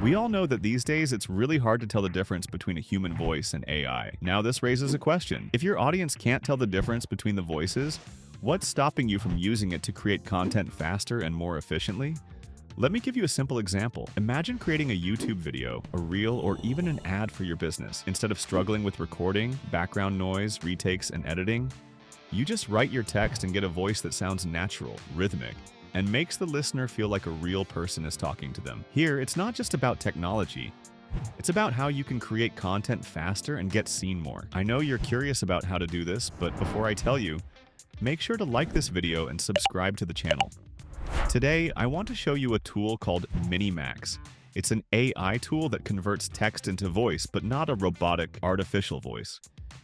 We all know that these days it's really hard to tell the difference between a human voice and AI. Now this raises a question. If your audience can't tell the difference between the voices, what's stopping you from using it to create content faster and more efficiently? Let me give you a simple example. Imagine creating a YouTube video, a reel, or even an ad for your business. Instead of struggling with recording, background noise, retakes, and editing, you just write your text and get a voice that sounds natural, rhythmic, and makes the listener feel like a real person is talking to them. Here, it's not just about technology. It's about how you can create content faster and get seen more. I know you're curious about how to do this, but before I tell you, make sure to like this video and subscribe to the channel. Today, I want to show you a tool called MiniMax. It's an AI tool that converts text into voice, but not a robotic, artificial voice.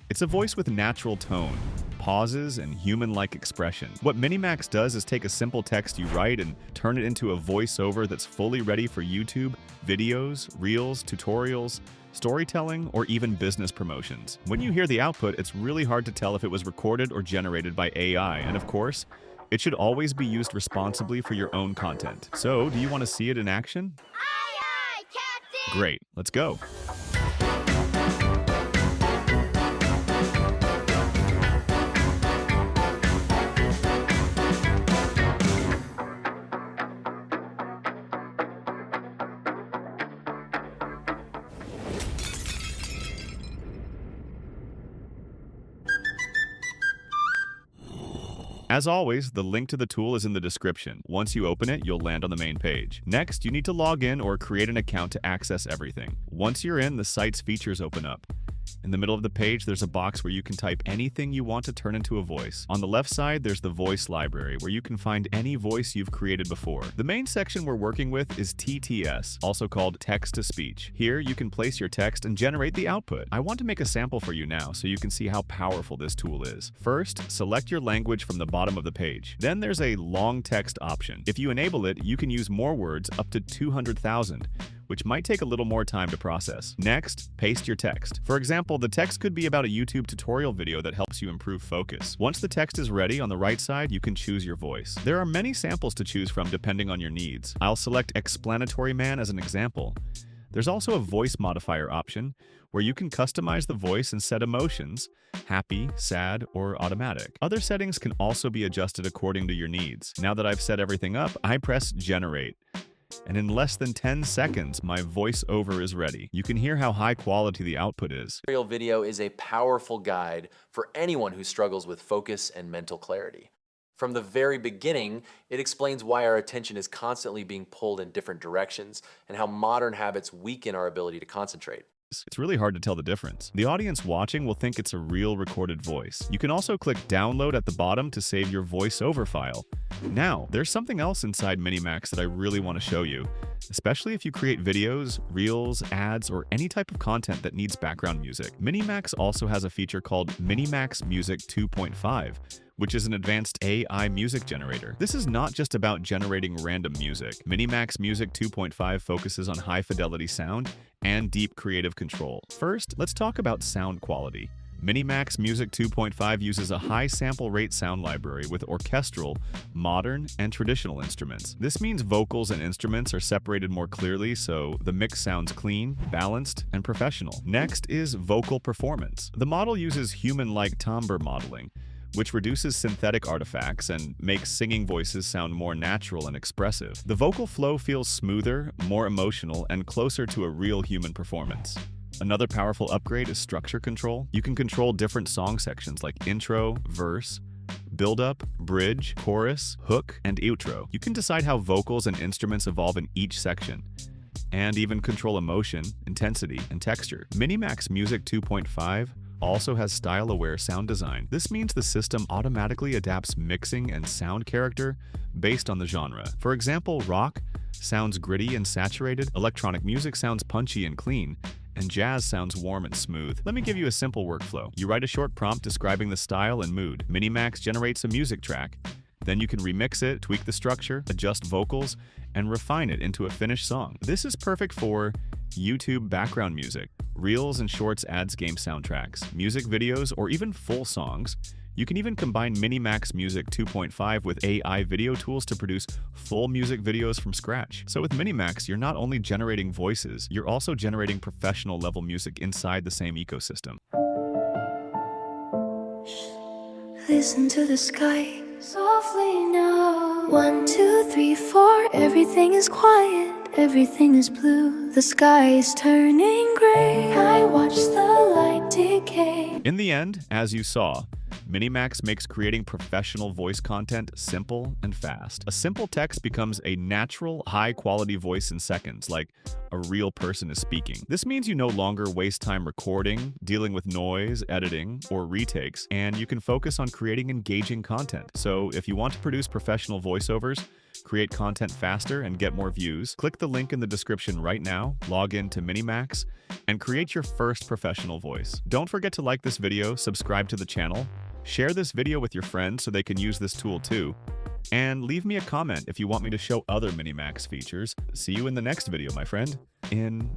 It's a voice with natural tone, pauses, and human-like expression. What MiniMax does is take a simple text you write and turn it into a voiceover that's fully ready for YouTube, videos, reels, tutorials, storytelling, or even business promotions. When you hear the output, it's really hard to tell if it was recorded or generated by AI, and of course, it should always be used responsibly for your own content. So, do you want to see it in action? Aye, aye, Captain! Great, let's go. As always, the link to the tool is in the description. Once you open it, you'll land on the main page. Next, you need to log in or create an account to access everything. Once you're in, the site's features open up. In the middle of the page, there's a box where you can type anything you want to turn into a voice. On the left side, there's the voice library, where you can find any voice you've created before. The main section we're working with is TTS, also called text-to-speech. Here, you can place your text and generate the output. I want to make a sample for you now so you can see how powerful this tool is. First, select your language from the bottom of the page. Then there's a long text option. If you enable it, you can use more words up to 200,000. Which might take a little more time to process. Next, paste your text. For example, the text could be about a YouTube tutorial video that helps you improve focus. Once the text is ready, on the right side, you can choose your voice. There are many samples to choose from depending on your needs. I'll select Explanatory Man as an example. There's also a voice modifier option, where you can customize the voice and set emotions, happy, sad, or automatic. Other settings can also be adjusted according to your needs. Now that I've set everything up, I press Generate. And in less than 10 seconds, my voiceover is ready. You can hear how high quality the output is. Tutorial video is a powerful guide for anyone who struggles with focus and mental clarity. From the very beginning, it explains why our attention is constantly being pulled in different directions and how modern habits weaken our ability to concentrate. It's really hard to tell the difference. The audience watching will think it's a real recorded voice. You can also click Download at the bottom to save your voiceover file. Now, there's something else inside MiniMax that I really want to show you, especially if you create videos, reels, ads, or any type of content that needs background music. MiniMax also has a feature called MiniMax Music 2.5, which is an advanced AI music generator. This is not just about generating random music. MiniMax Music 2.5 focuses on high-fidelity sound and deep creative control. First, let's talk about sound quality. MiniMax Music 2.5 uses a high sample rate sound library with orchestral, modern, and traditional instruments. This means vocals and instruments are separated more clearly, so the mix sounds clean, balanced, and professional. Next is vocal performance. The model uses human-like timbre modeling, which reduces synthetic artifacts and makes singing voices sound more natural and expressive. The vocal flow feels smoother, more emotional, and closer to a real human performance. Another powerful upgrade is structure control. You can control different song sections like intro, verse, build-up, bridge, chorus, hook, and outro. You can decide how vocals and instruments evolve in each section, and even control emotion, intensity, and texture. MiniMax Music 2.5 also has style-aware sound design. This means the system automatically adapts mixing and sound character based on the genre. For example, rock sounds gritty and saturated, electronic music sounds punchy and clean, and jazz sounds warm and smooth. Let me give you a simple workflow. You write a short prompt describing the style and mood. MiniMax generates a music track. Then you can remix it, tweak the structure, adjust vocals, and refine it into a finished song. This is perfect for YouTube background music, reels and shorts ads game soundtracks, music videos, or even full songs. You can even combine MiniMax Music 2.5 with AI video tools to produce full music videos from scratch. So with MiniMax, you're not only generating voices, you're also generating professional level music inside the same ecosystem. Listen to the sky softly now. 1, 2, 3, 4. Everything is quiet, everything is blue. The sky is turning gray. I watch the light decay. In the end, as you saw, MiniMax makes creating professional voice content simple and fast. A simple text becomes a natural, high-quality voice in seconds, like a real person is speaking. This means you no longer waste time recording, dealing with noise, editing, or retakes, and you can focus on creating engaging content. So if you want to produce professional voiceovers, create content faster, and get more views, click the link in the description right now, log in to MiniMax, and create your first professional voice. Don't forget to like this video, subscribe to the channel, share this video with your friends so they can use this tool too, and leave me a comment if you want me to show other MiniMax features. See you in the next video, my friend, in